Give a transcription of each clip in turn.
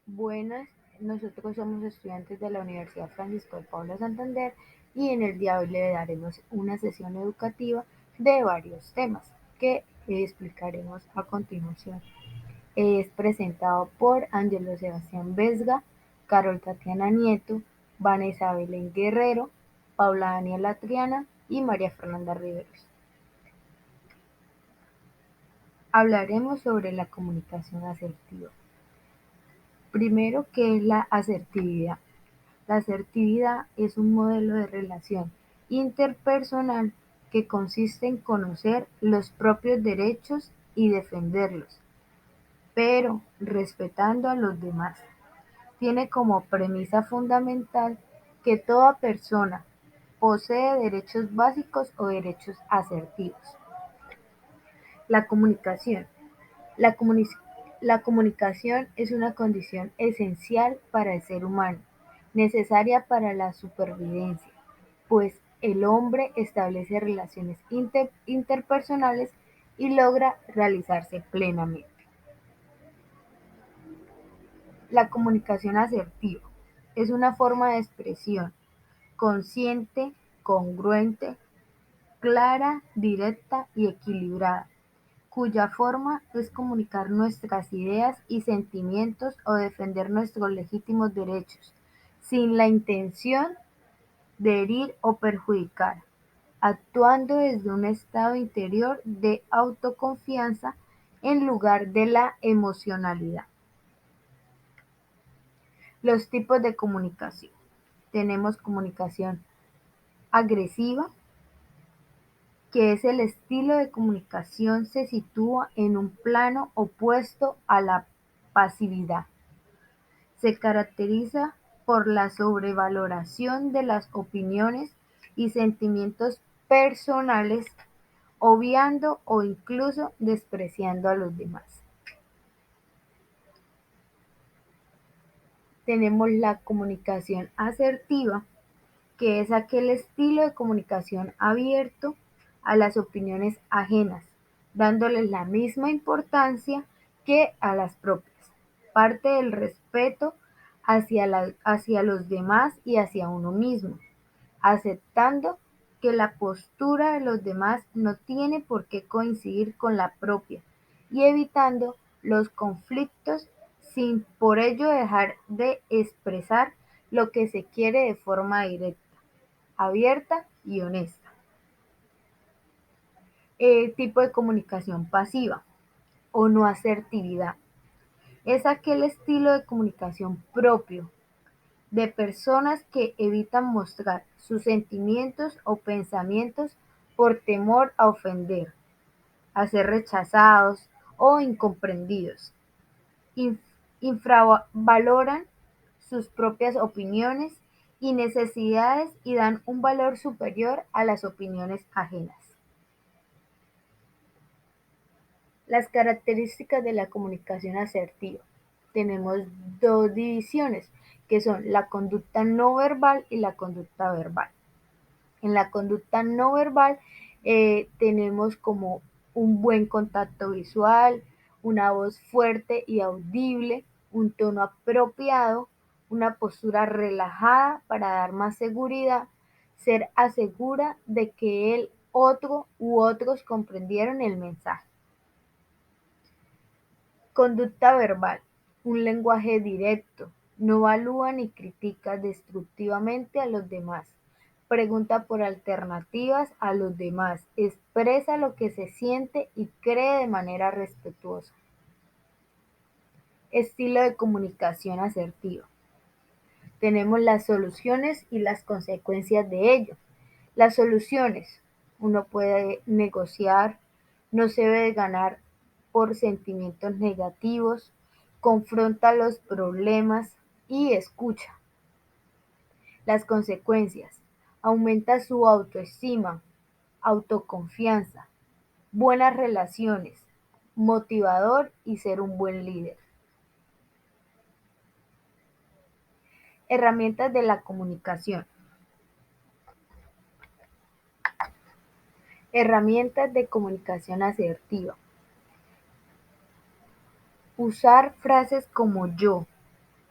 Buenas, nosotros somos estudiantes de la Universidad Francisco de Paula Santander y en el día de hoy le daremos una sesión educativa de varios temas que explicaremos a continuación. Es presentado por Ángelo Sebastián Vesga, Carol Tatiana Nieto, Vanessa Belén Guerrero, Paula Daniela Triana y María Fernanda Riveros. Hablaremos sobre la comunicación asertiva. Primero, ¿qué es la asertividad? La asertividad es un modelo de relación interpersonal que consiste en conocer los propios derechos y defenderlos, pero respetando a los demás. Tiene como premisa fundamental que toda persona posee derechos básicos o derechos asertivos. La comunicación. La, comuni- la comunicación es una condición esencial para el ser humano, necesaria para la supervivencia, pues el hombre establece relaciones interpersonales y logra realizarse plenamente. La comunicación asertiva es una forma de expresión consciente, congruente, clara, directa y equilibrada, cuya forma es comunicar nuestras ideas y sentimientos o defender nuestros legítimos derechos, sin la intención de herir o perjudicar, actuando desde un estado interior de autoconfianza en lugar de la emocionalidad. Los tipos de comunicación. Tenemos comunicación agresiva, que es el estilo de comunicación se sitúa en un plano opuesto a la pasividad. Se caracteriza por la sobrevaloración de las opiniones y sentimientos personales, obviando o incluso despreciando a los demás. Tenemos la comunicación asertiva, que es aquel estilo de comunicación abierto a las opiniones ajenas, dándoles la misma importancia que a las propias. Parte del respeto hacia los demás y hacia uno mismo, aceptando que la postura de los demás no tiene por qué coincidir con la propia y evitando los conflictos sin por ello dejar de expresar lo que se quiere de forma directa, abierta y honesta. Tipo de comunicación pasiva o no asertividad. Es aquel estilo de comunicación propio de personas que evitan mostrar sus sentimientos o pensamientos por temor a ofender, a ser rechazados o incomprendidos. Infravaloran sus propias opiniones y necesidades y dan un valor superior a las opiniones ajenas. Las características de la comunicación asertiva. Tenemos dos divisiones, que son la conducta no verbal y la conducta verbal. En la conducta no verbal tenemos como un buen contacto visual, una voz fuerte y audible, un tono apropiado, una postura relajada para dar más seguridad, ser asegura de que el otro u otros comprendieron el mensaje. Conducta verbal: un lenguaje directo, no evalúa ni critica destructivamente a los demás, pregunta por alternativas a los demás, expresa lo que se siente y cree de manera respetuosa. Estilo de comunicación asertiva. Tenemos las soluciones y las consecuencias de ello. Las soluciones: uno puede negociar, no se debe ganar por sentimientos negativos, confronta los problemas y escucha. Las consecuencias: aumenta su autoestima, autoconfianza, buenas relaciones, motivador y ser un buen líder. Herramientas de la comunicación. Herramientas de comunicación asertiva. Usar frases como yo,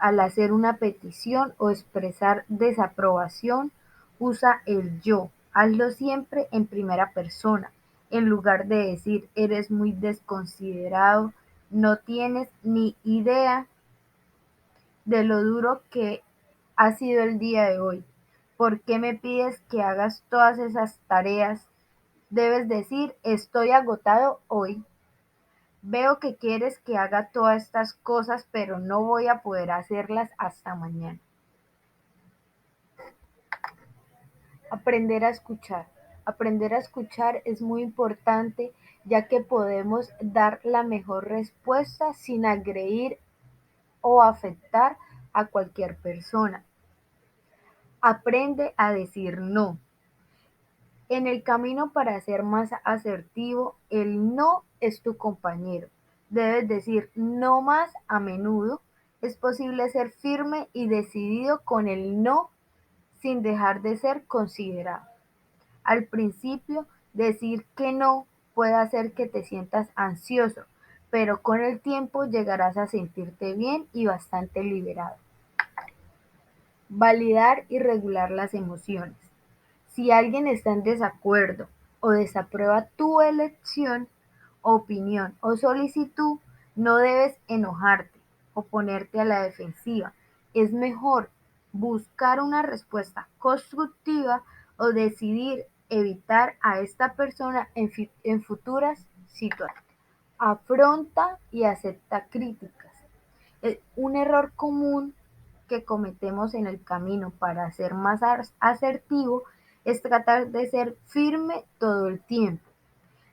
Al hacer una petición o expresar desaprobación, usa el yo. Hazlo siempre en primera persona, en lugar de decir eres muy desconsiderado, no tienes ni idea de lo duro que ha sido el día de hoy. ¿Por qué me pides que hagas todas esas tareas? Debes decir estoy agotado hoy. Veo que quieres que haga todas estas cosas, pero no voy a poder hacerlas hasta mañana. Aprender a escuchar. Aprender a escuchar es muy importante ya que podemos dar la mejor respuesta sin agredir o afectar a cualquier persona. Aprende a decir no. En el camino para ser más asertivo, el no es tu compañero. Debes decir no más a menudo. Es posible ser firme y decidido con el no sin dejar de ser considerado. Al principio, decir que no puede hacer que te sientas ansioso, pero con el tiempo llegarás a sentirte bien y bastante liberado. Validar y regular las emociones. Si alguien está en desacuerdo o desaprueba tu elección, opinión o solicitud, no debes enojarte o ponerte a la defensiva. Es mejor buscar una respuesta constructiva o decidir evitar a esta persona en futuras situaciones. Afronta y acepta críticas. Un error común que cometemos en el camino para ser más asertivo es tratar de ser firme todo el tiempo.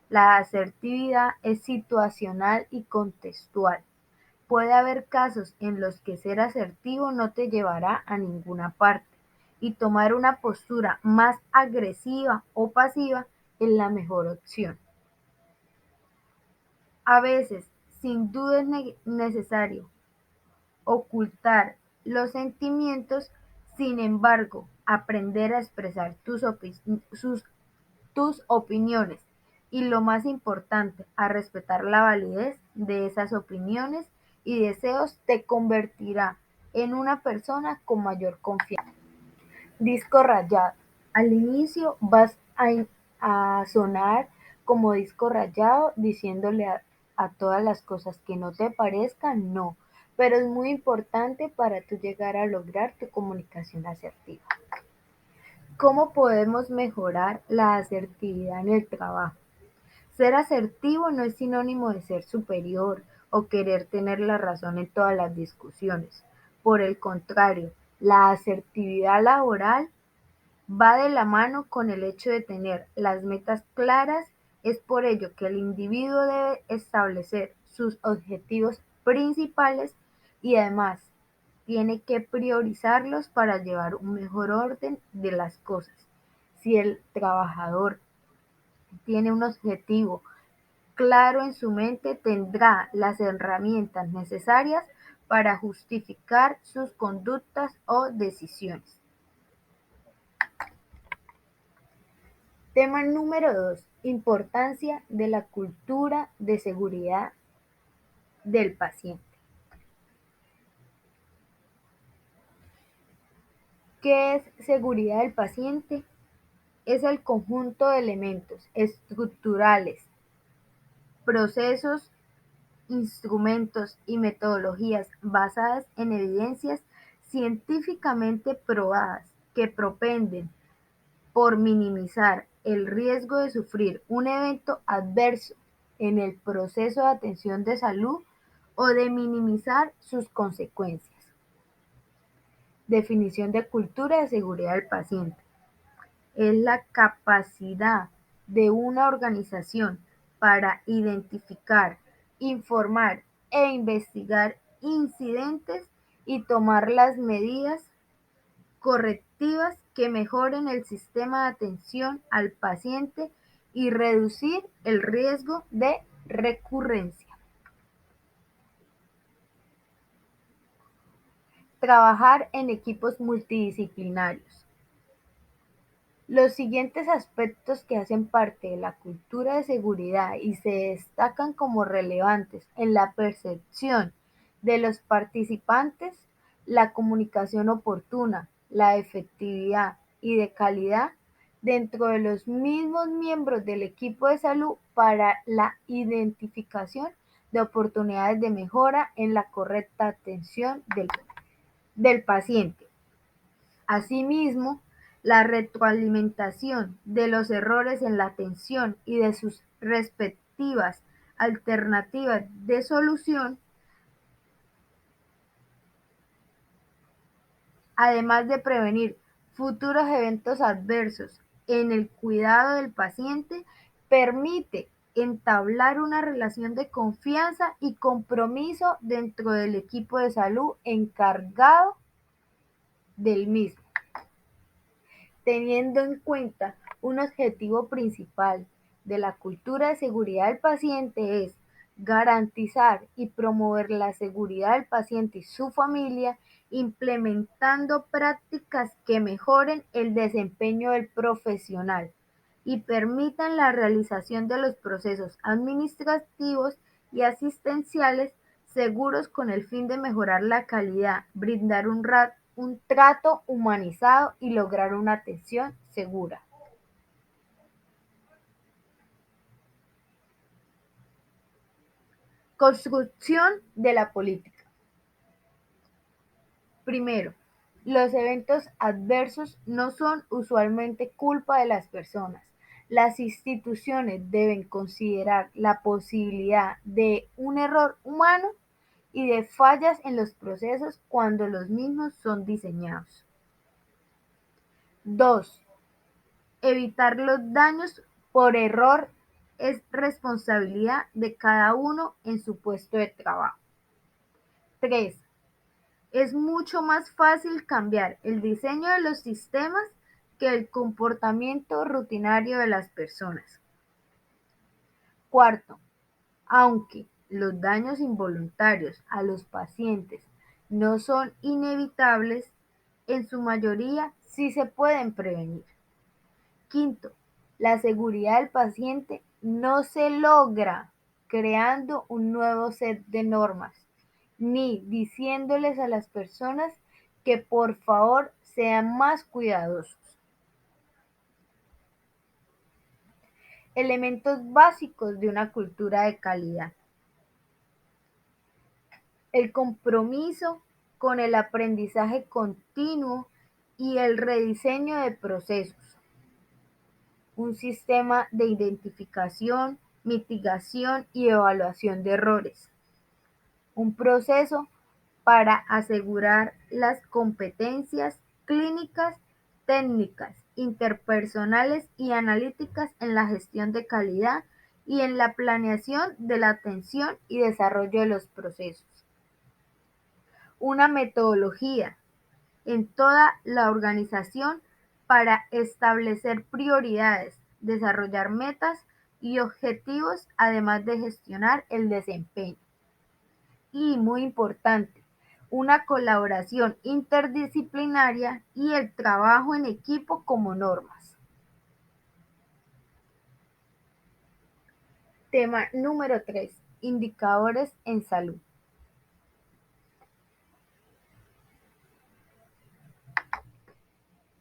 La asertividad es situacional y contextual. Puede haber casos en los que ser asertivo no te llevará a ninguna parte y tomar una postura más agresiva o pasiva es la mejor opción. A veces, sin duda es necesario ocultar los sentimientos, sin embargo, aprender a expresar tus opiniones y lo más importante, a respetar la validez de esas opiniones y deseos te convertirá en una persona con mayor confianza. Disco rayado. Al inicio vas a sonar como disco rayado diciéndole a todas las cosas que no te parezcan, no, pero es muy importante para tú llegar a lograr tu comunicación asertiva. ¿Cómo podemos mejorar la asertividad en el trabajo? Ser asertivo no es sinónimo de ser superior o querer tener la razón en todas las discusiones. Por el contrario, la asertividad laboral va de la mano con el hecho de tener las metas claras. Es por ello que el individuo debe establecer sus objetivos principales y además tiene que priorizarlos para llevar un mejor orden de las cosas. Si el trabajador tiene un objetivo claro en su mente, tendrá las herramientas necesarias para justificar sus conductas o decisiones. Tema número 2: Importancia de la cultura de seguridad del paciente. ¿Qué es seguridad del paciente? Es el conjunto de elementos estructurales, procesos, instrumentos y metodologías basadas en evidencias científicamente probadas que propenden por minimizar el riesgo de sufrir un evento adverso en el proceso de atención de salud o de minimizar sus consecuencias. Definición de cultura de seguridad del paciente. Es la capacidad de una organización para identificar, informar e investigar incidentes y tomar las medidas correctivas que mejoren el sistema de atención al paciente y reducir el riesgo de recurrencia. Trabajar en equipos multidisciplinarios. Los siguientes aspectos que hacen parte de la cultura de seguridad y se destacan como relevantes en la percepción de los participantes: la comunicación oportuna, la efectividad y de calidad dentro de los mismos miembros del equipo de salud para la identificación de oportunidades de mejora en la correcta atención del paciente. Asimismo, la retroalimentación de los errores en la atención y de sus respectivas alternativas de solución, además de prevenir futuros eventos adversos en el cuidado del paciente, permite entablar una relación de confianza y compromiso dentro del equipo de salud encargado del mismo, teniendo en cuenta un objetivo principal de la cultura de seguridad del paciente es garantizar y promover la seguridad del paciente y su familia, implementando prácticas que mejoren el desempeño del profesional y permitan la realización de los procesos administrativos y asistenciales seguros con el fin de mejorar la calidad, brindar un trato humanizado y lograr una atención segura. Construcción de la política. Primero, los eventos adversos no son usualmente culpa de las personas. Las instituciones deben considerar la posibilidad de un error humano y de fallas en los procesos cuando los mismos son diseñados. 2. Evitar los daños por error es responsabilidad de cada uno en su puesto de trabajo. 3. Es mucho más fácil cambiar el diseño de los sistemas que el comportamiento rutinario de las personas. Cuarto, aunque los daños involuntarios a los pacientes no son inevitables, en su mayoría sí se pueden prevenir. Quinto, la seguridad del paciente no se logra creando un nuevo set de normas, ni diciéndoles a las personas que por favor sean más cuidadosos. Elementos básicos de una cultura de calidad. El compromiso con el aprendizaje continuo y el rediseño de procesos. Un sistema de identificación, mitigación y evaluación de errores. Un proceso para asegurar las competencias clínicas, técnicas, interpersonales y analíticas en la gestión de calidad y en la planeación de la atención y desarrollo de los procesos. Una metodología en toda la organización para establecer prioridades, desarrollar metas y objetivos, además de gestionar el desempeño. Y muy importante, una colaboración interdisciplinaria y el trabajo en equipo como normas. Tema número 3. Indicadores en salud.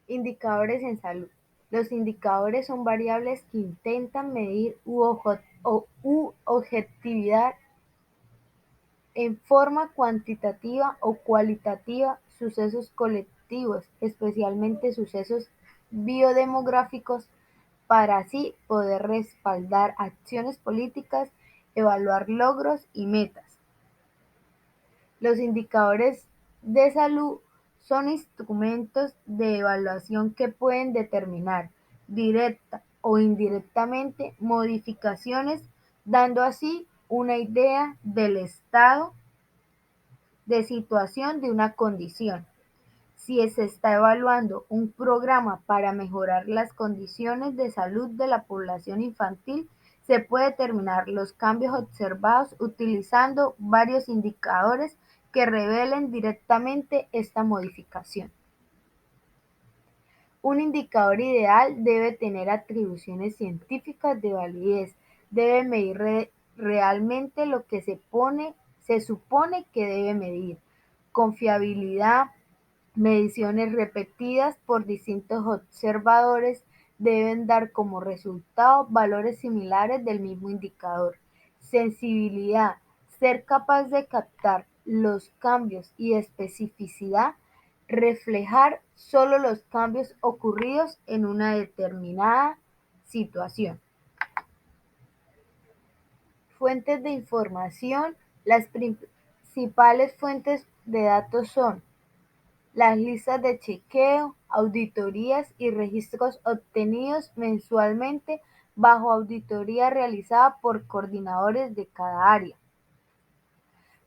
Indicadores en salud. Los indicadores son variables que intentan medir u objetivar en forma cuantitativa o cualitativa sucesos colectivos, especialmente sucesos biodemográficos, para así poder respaldar acciones políticas, evaluar logros y metas. Los indicadores de salud son instrumentos de evaluación que pueden determinar, directa o indirectamente, modificaciones, dando así una idea del estado de situación de una condición. Si se está evaluando un programa para mejorar las condiciones de salud de la población infantil, se puede determinar los cambios observados utilizando varios indicadores que revelen directamente esta modificación. Un indicador ideal debe tener atribuciones científicas de validez, debe medir realmente lo que se supone que debe medir, Confiabilidad. Mediciones repetidas por distintos observadores deben dar como resultado valores similares del mismo indicador. Sensibilidad. Ser capaz de captar los cambios y especificidad. Reflejar solo los cambios ocurridos en una determinada situación. Fuentes de información. Las principales fuentes de datos son las listas de chequeo, auditorías y registros obtenidos mensualmente bajo auditoría realizada por coordinadores de cada área.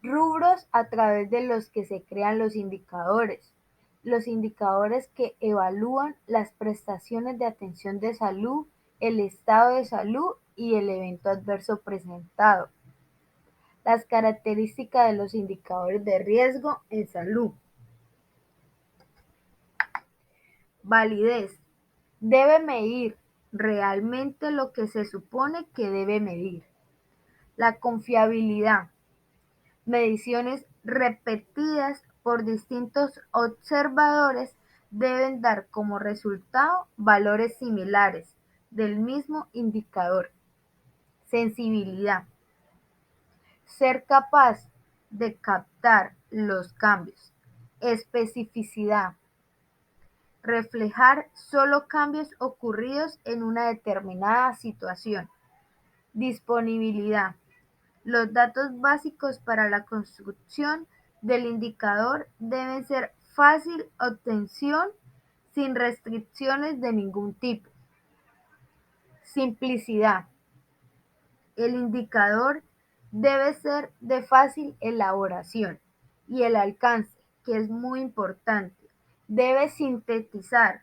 Rubros a través de los que se crean los indicadores. Los indicadores que evalúan las prestaciones de atención de salud, el estado de salud y el evento adverso presentado. Las características de los indicadores de riesgo en salud. Validez. Debe medir realmente lo que se supone que debe medir. La confiabilidad. Mediciones repetidas por distintos observadores deben dar como resultado valores similares del mismo indicador. Sensibilidad. Ser capaz de captar los cambios. Especificidad. Reflejar solo cambios ocurridos en una determinada situación. Disponibilidad. Los datos básicos para la construcción del indicador deben ser fácil obtención sin restricciones de ningún tipo. Simplicidad. El indicador debe ser de fácil elaboración y el alcance, que es muy importante, debe sintetizar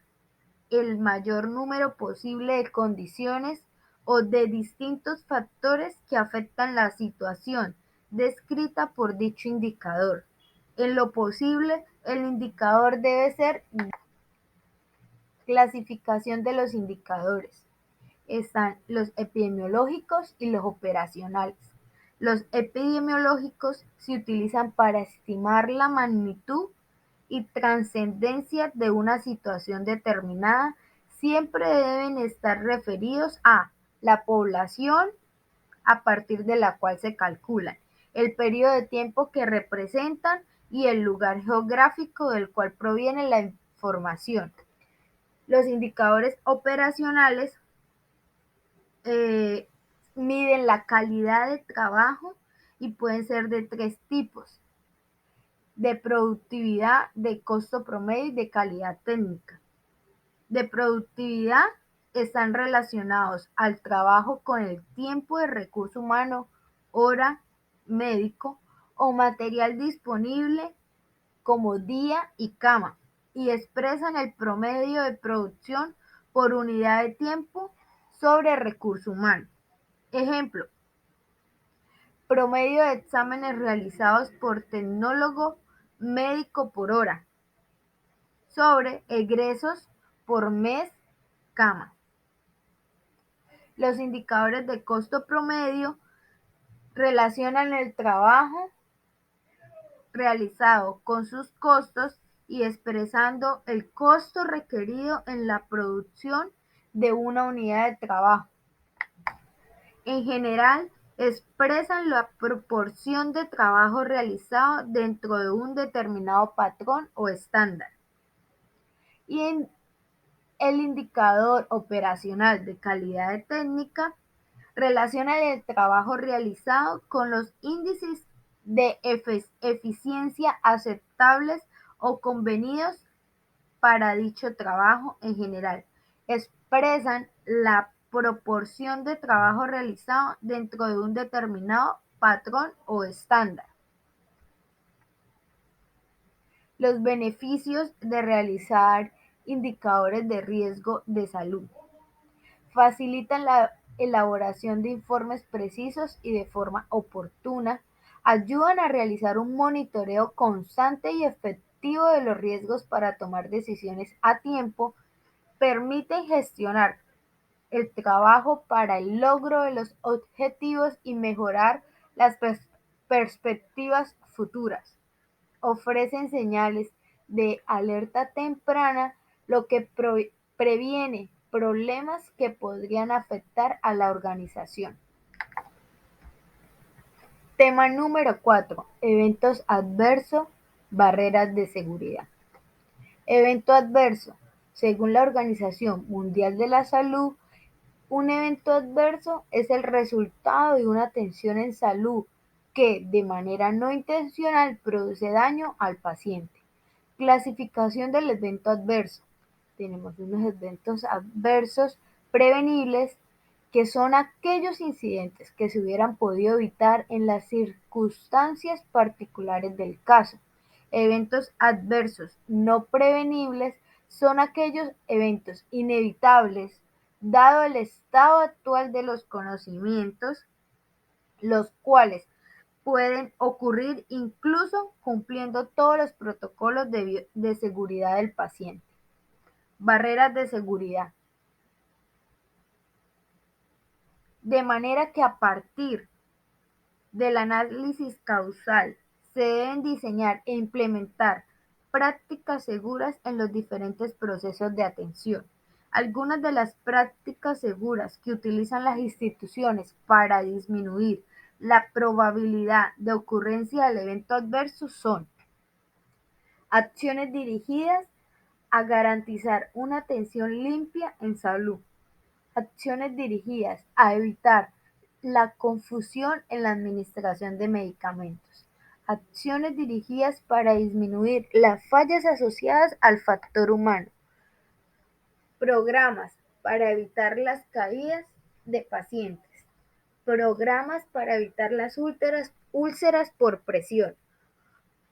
el mayor número posible de condiciones o de distintos factores que afectan la situación descrita por dicho indicador. En lo posible, el indicador debe ser clasificación de los indicadores. Están los epidemiológicos y los operacionales. Los epidemiológicos se utilizan para estimar la magnitud y trascendencia de una situación determinada. Siempre deben estar referidos a la población a partir de la cual se calculan, el periodo de tiempo que representan y el lugar geográfico del cual proviene la información. Los indicadores operacionales eh, miden la calidad de trabajo y pueden ser de tres tipos: de productividad, de costo promedio y de calidad técnica. De productividad están relacionados al trabajo con el tiempo de recurso humano, hora, médico o material disponible como día y cama, y expresan el promedio de producción por unidad de tiempo sobre recurso humano. Ejemplo: promedio de exámenes realizados por tecnólogo médico por hora sobre egresos por mes cama. Los indicadores de costo promedio relacionan el trabajo realizado con sus costos y expresando el costo requerido en la producción de una unidad de trabajo. En general, expresan la proporción de trabajo realizado dentro de un determinado patrón o estándar. Y en el indicador operacional de calidad técnica relaciona el trabajo realizado con los índices de eficiencia aceptables o convenidos para dicho trabajo. En general, expresan la proporción de trabajo realizado dentro de un determinado patrón o estándar. Los beneficios de realizar indicadores de riesgo de salud. Facilitan la elaboración de informes precisos y de forma oportuna, ayudan a realizar un monitoreo constante y efectivo de los riesgos para tomar decisiones a tiempo, permiten gestionar el trabajo para el logro de los objetivos y mejorar las perspectivas futuras. ofrecen señales de alerta temprana, lo que previene problemas que podrían afectar a la organización. Tema número 4. Eventos adversos, barreras de seguridad. Evento adverso. Según la Organización Mundial de la Salud, un evento adverso es el resultado de una tensión en salud que, de manera no intencional, produce daño al paciente. Clasificación del evento adverso. Tenemos unos eventos adversos prevenibles, que son aquellos incidentes que se hubieran podido evitar en las circunstancias particulares del caso. Eventos adversos no prevenibles son aquellos eventos inevitables, dado el estado actual de los conocimientos, los cuales pueden ocurrir incluso cumpliendo todos los protocolos de seguridad del paciente. Barreras de seguridad. De manera que a partir del análisis causal se deben diseñar e implementar prácticas seguras en los diferentes procesos de atención. Algunas de las prácticas seguras que utilizan las instituciones para disminuir la probabilidad de ocurrencia del evento adverso son: acciones dirigidas a garantizar una atención limpia en salud. Acciones dirigidas a evitar la confusión en la administración de medicamentos. Acciones dirigidas para disminuir las fallas asociadas al factor humano. Programas para evitar las caídas de pacientes. Programas para evitar las úlceras por presión.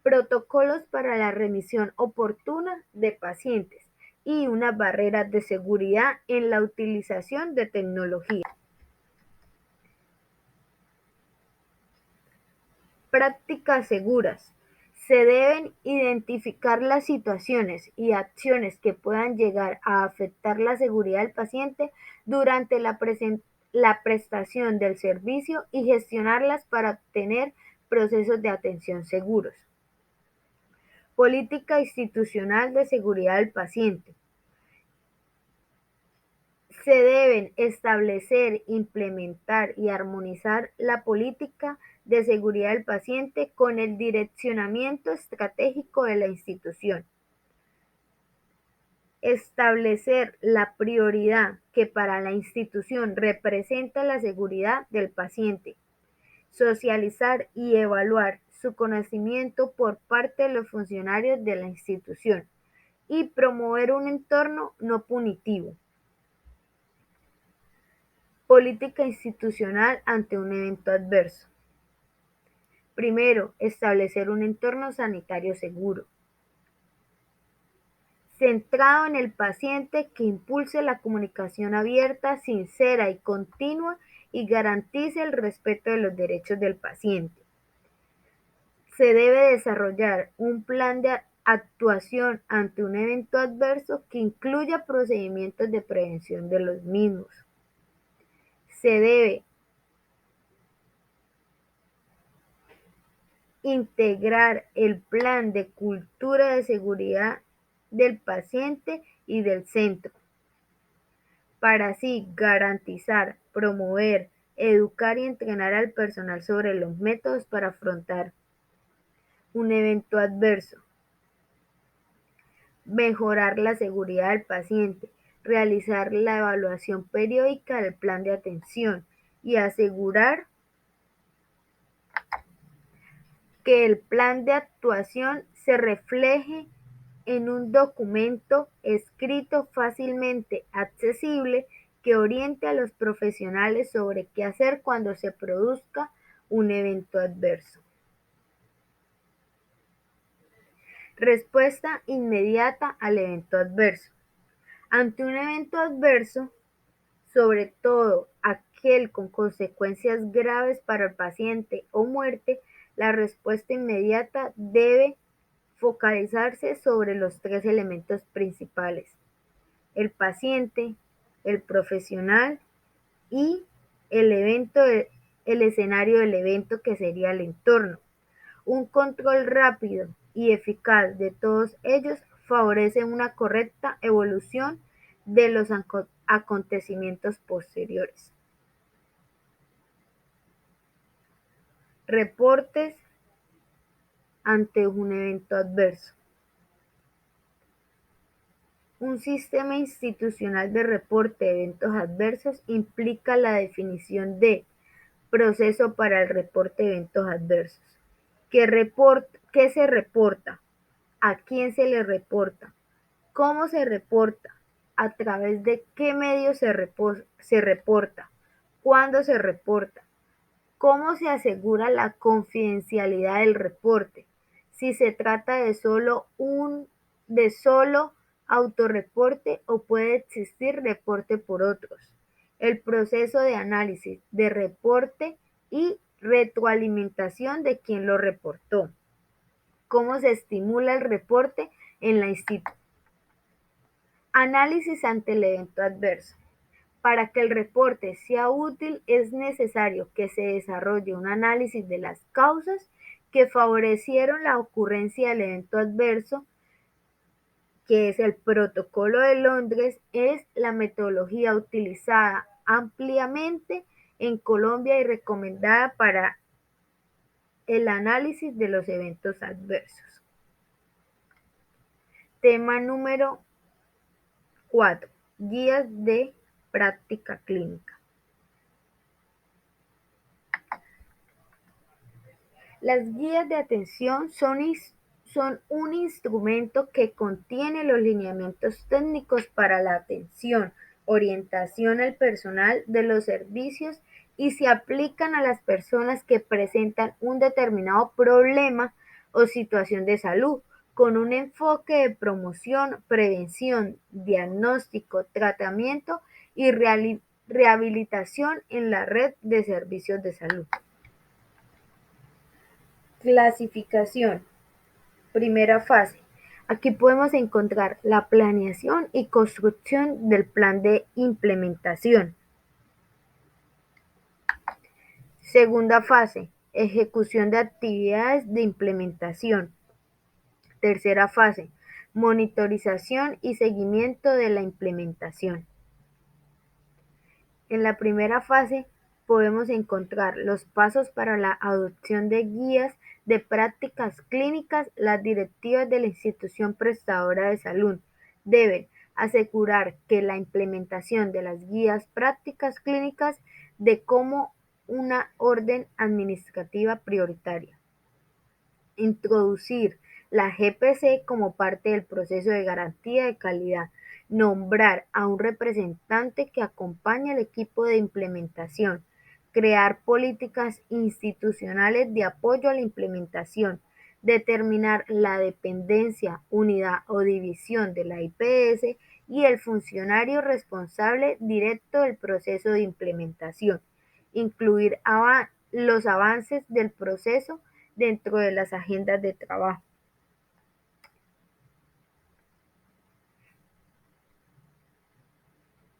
Protocolos para la remisión oportuna de pacientes y unas barreras de seguridad en la utilización de tecnología. Prácticas seguras. Se deben identificar las situaciones y acciones que puedan llegar a afectar la seguridad del paciente durante la prestación del servicio y gestionarlas para obtener procesos de atención seguros. Política institucional de seguridad del paciente. Se deben establecer, implementar y armonizar la política de seguridad del paciente con el direccionamiento estratégico de la institución. Establecer la prioridad que para la institución representa la seguridad del paciente. Socializar y evaluar su conocimiento por parte de los funcionarios de la institución y promover un entorno no punitivo. Política institucional ante un evento adverso. Primero, establecer un entorno sanitario seguro, centrado en el paciente, que impulse la comunicación abierta, sincera y continua y garantice el respeto de los derechos del paciente. Se debe desarrollar un plan de actuación ante un evento adverso que incluya procedimientos de prevención de los mismos. Se debe integrar el plan de cultura de seguridad del paciente y del centro, para así garantizar, promover, educar y entrenar al personal sobre los métodos para afrontar un evento adverso. Mejorar la seguridad del paciente, realizar la evaluación periódica del plan de atención y asegurar que el plan de actuación se refleje en un documento escrito fácilmente accesible que oriente a los profesionales sobre qué hacer cuando se produzca un evento adverso. Respuesta inmediata al evento adverso. Ante un evento adverso, sobre todo aquel con consecuencias graves para el paciente o muerte, la respuesta inmediata debe focalizarse sobre los tres elementos principales: el paciente, el profesional y el escenario del evento, que sería el entorno. Un control rápido y eficaz de todos ellos favorece una correcta evolución de los acontecimientos posteriores. Reportes ante un evento adverso. Un sistema institucional de reporte de eventos adversos implica la definición de proceso para el reporte de eventos adversos. ¿Qué se reporta? ¿A quién se le reporta? ¿Cómo se reporta? ¿A través de qué medios se reporta? ¿Cuándo se reporta? ¿Cómo se asegura la confidencialidad del reporte? Si se trata de solo autorreporte o puede existir reporte por otros. El proceso de análisis de reporte y retroalimentación de quien lo reportó. ¿Cómo se estimula el reporte en la institución? Análisis ante el evento adverso. Para que el reporte sea útil es necesario que se desarrolle un análisis de las causas que favorecieron la ocurrencia del evento adverso, que es el Protocolo de Londres, es la metodología utilizada ampliamente en Colombia y recomendada para el análisis de los eventos adversos. Tema número 4. Guías de práctica clínica. Las guías de atención son un instrumento que contiene los lineamientos técnicos para la atención, orientación al personal de los servicios y se aplican a las personas que presentan un determinado problema o situación de salud, con un enfoque de promoción, prevención, diagnóstico, tratamiento y rehabilitación en la red de servicios de salud. Clasificación. Primera fase. Aquí podemos encontrar la planeación y construcción del plan de implementación. Segunda fase. Ejecución de actividades de implementación. Tercera fase. Monitorización y seguimiento de la implementación. En la primera fase podemos encontrar los pasos para la adopción de guías de prácticas clínicas. Las directivas de la institución prestadora de salud deben asegurar que la implementación de las guías prácticas clínicas de como una orden administrativa prioritaria. Introducir la GPC como parte del proceso de garantía de calidad. Nombrar a un representante que acompañe al equipo de implementación. Crear políticas institucionales de apoyo a la implementación. Determinar la dependencia, unidad o división de la IPS y el funcionario responsable directo del proceso de implementación. Incluir los avances del proceso dentro de las agendas de trabajo.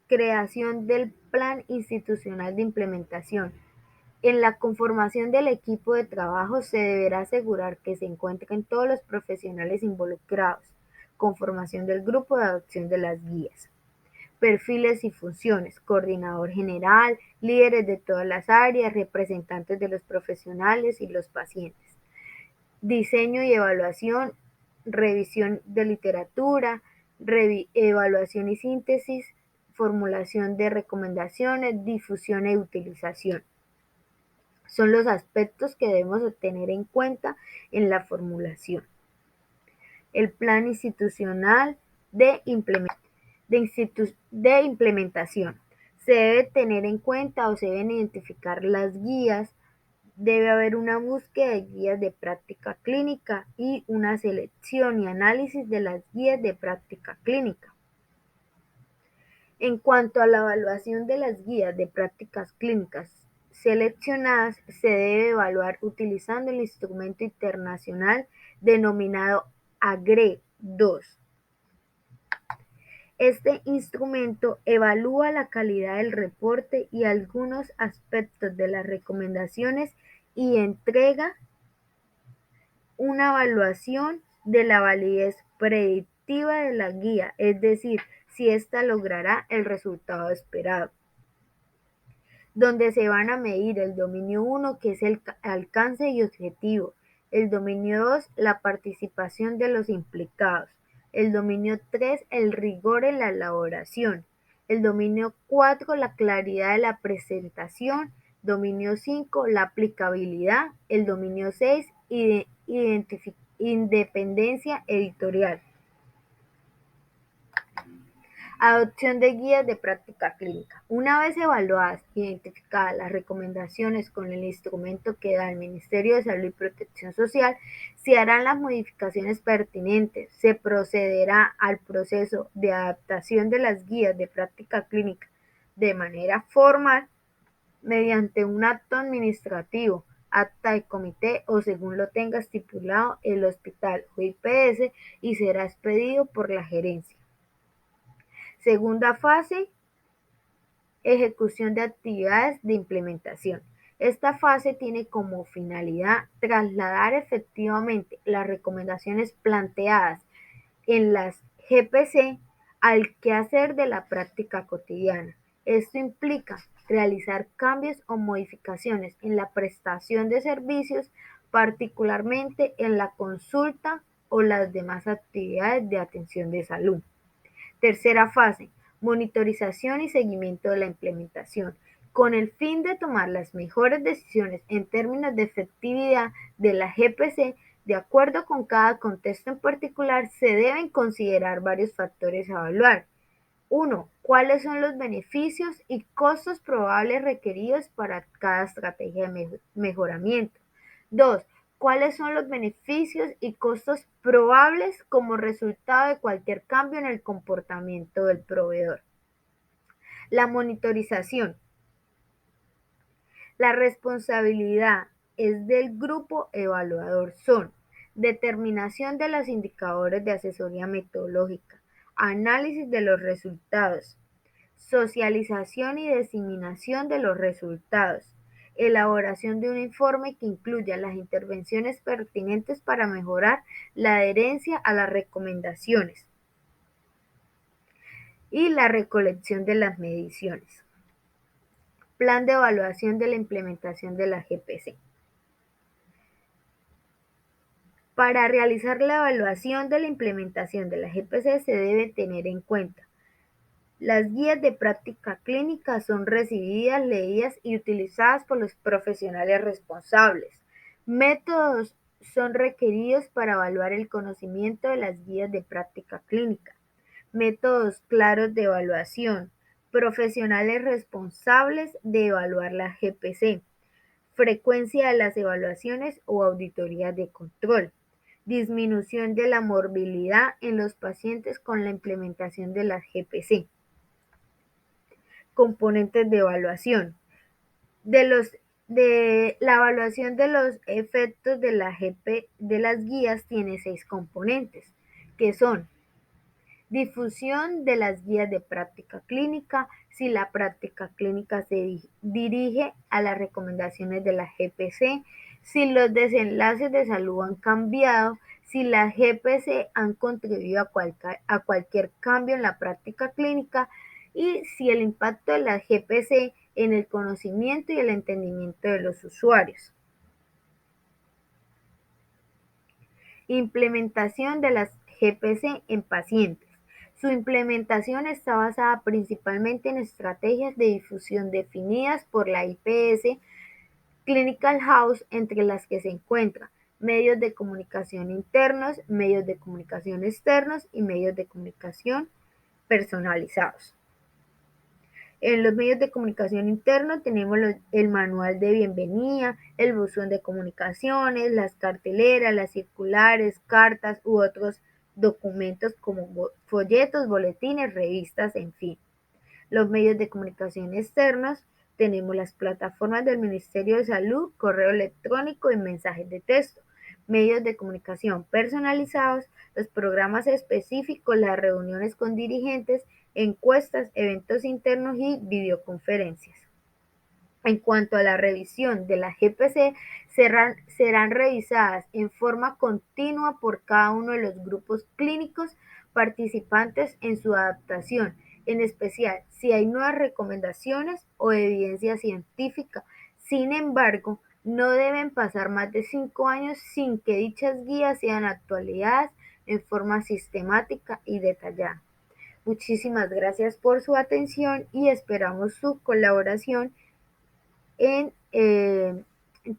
Creación del plan institucional de implementación. En la conformación del equipo de trabajo se deberá asegurar que se encuentren todos los profesionales involucrados. Conformación del grupo de adopción de las guías. Perfiles y funciones. Coordinador general, líderes de todas las áreas, representantes de los profesionales y los pacientes. Diseño y evaluación, revisión de literatura, evaluación y síntesis, formulación de recomendaciones, difusión e utilización. Son los aspectos que debemos tener en cuenta en la formulación. El plan institucional de implementación. Se debe tener en cuenta o se deben identificar las guías. Debe haber una búsqueda de guías de práctica clínica y una selección y análisis de las guías de práctica clínica. En cuanto a la evaluación de las guías de prácticas clínicas seleccionadas, se debe evaluar utilizando el instrumento internacional denominado AGRE-2. Este instrumento evalúa la calidad del reporte y algunos aspectos de las recomendaciones y entrega una evaluación de la validez predictiva de la guía, es decir, si ésta logrará el resultado esperado, donde se van a medir el dominio 1, que es el alcance y objetivo, el dominio 2, la participación de los implicados, el dominio 3, el rigor en la elaboración, el dominio 4, la claridad de la presentación, dominio 5, la aplicabilidad, el dominio 6, independencia editorial. Adopción de guías de práctica clínica. Una vez evaluadas e identificadas las recomendaciones con el instrumento que da el Ministerio de Salud y Protección Social, se harán las modificaciones pertinentes. Se procederá al proceso de adaptación de las guías de práctica clínica de manera formal mediante un acto administrativo, acta de comité o según lo tenga estipulado el hospital o IPS y será expedido por la gerencia. Segunda fase, ejecución de actividades de implementación. Esta fase tiene como finalidad trasladar efectivamente las recomendaciones planteadas en las GPC al quehacer de la práctica cotidiana. Esto implica realizar cambios o modificaciones en la prestación de servicios, particularmente en la consulta o las demás actividades de atención de salud. Tercera fase, monitorización y seguimiento de la implementación, con el fin de tomar las mejores decisiones en términos de efectividad de la GPC. De acuerdo con cada contexto en particular, se deben considerar varios factores a evaluar. 1. ¿Cuáles son los beneficios y costos probables requeridos para cada estrategia de mejoramiento? 2. ¿Cuáles son los beneficios y costos probables como resultado de cualquier cambio en el comportamiento del proveedor? La monitorización. La responsabilidad es del grupo evaluador. Son determinación de los indicadores de asesoría metodológica, análisis de los resultados, socialización y diseminación de los resultados, elaboración de un informe que incluya las intervenciones pertinentes para mejorar la adherencia a las recomendaciones y la recolección de las mediciones. Plan de evaluación de la implementación de la GPC. Para realizar la evaluación de la implementación de la GPC se debe tener en cuenta: las guías de práctica clínica son recibidas, leídas y utilizadas por los profesionales responsables. Métodos son requeridos para evaluar el conocimiento de las guías de práctica clínica. Métodos claros de evaluación. Profesionales responsables de evaluar la GPC. Frecuencia de las evaluaciones o auditorías de control. Disminución de la morbilidad en los pacientes con la implementación de la GPC. Componentes de evaluación. De la evaluación de los efectos de la GP de las guías tiene 6 componentes, que son: difusión de las guías de práctica clínica, si la práctica clínica se dirige a las recomendaciones de la GPC, si los desenlaces de salud han cambiado, si las GPC han contribuido a cualquier cambio en la práctica clínica y si el impacto de la GPC en el conocimiento y el entendimiento de los usuarios. Implementación de las GPC en pacientes. Su implementación está basada principalmente en estrategias de difusión definidas por la IPS Clinical House, entre las que se encuentran medios de comunicación internos, medios de comunicación externos y medios de comunicación personalizados. En los medios de comunicación internos tenemos el manual de bienvenida, el buzón de comunicaciones, las carteleras, las circulares, cartas u otros documentos como folletos, boletines, revistas, en fin. Los medios de comunicación externos tenemos las plataformas del Ministerio de Salud, correo electrónico y mensajes de texto. Medios de comunicación personalizados, los programas específicos, las reuniones con dirigentes, encuestas, eventos internos y videoconferencias. En cuanto a la revisión de la GPC, serán revisadas en forma continua por cada uno de los grupos clínicos participantes en su adaptación, en especial si hay nuevas recomendaciones o evidencia científica. Sin embargo, no deben pasar más de 5 años sin que dichas guías sean actualizadas en forma sistemática y detallada. Muchísimas gracias por su atención y esperamos su colaboración en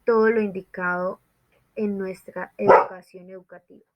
todo lo indicado en nuestra educación educativa.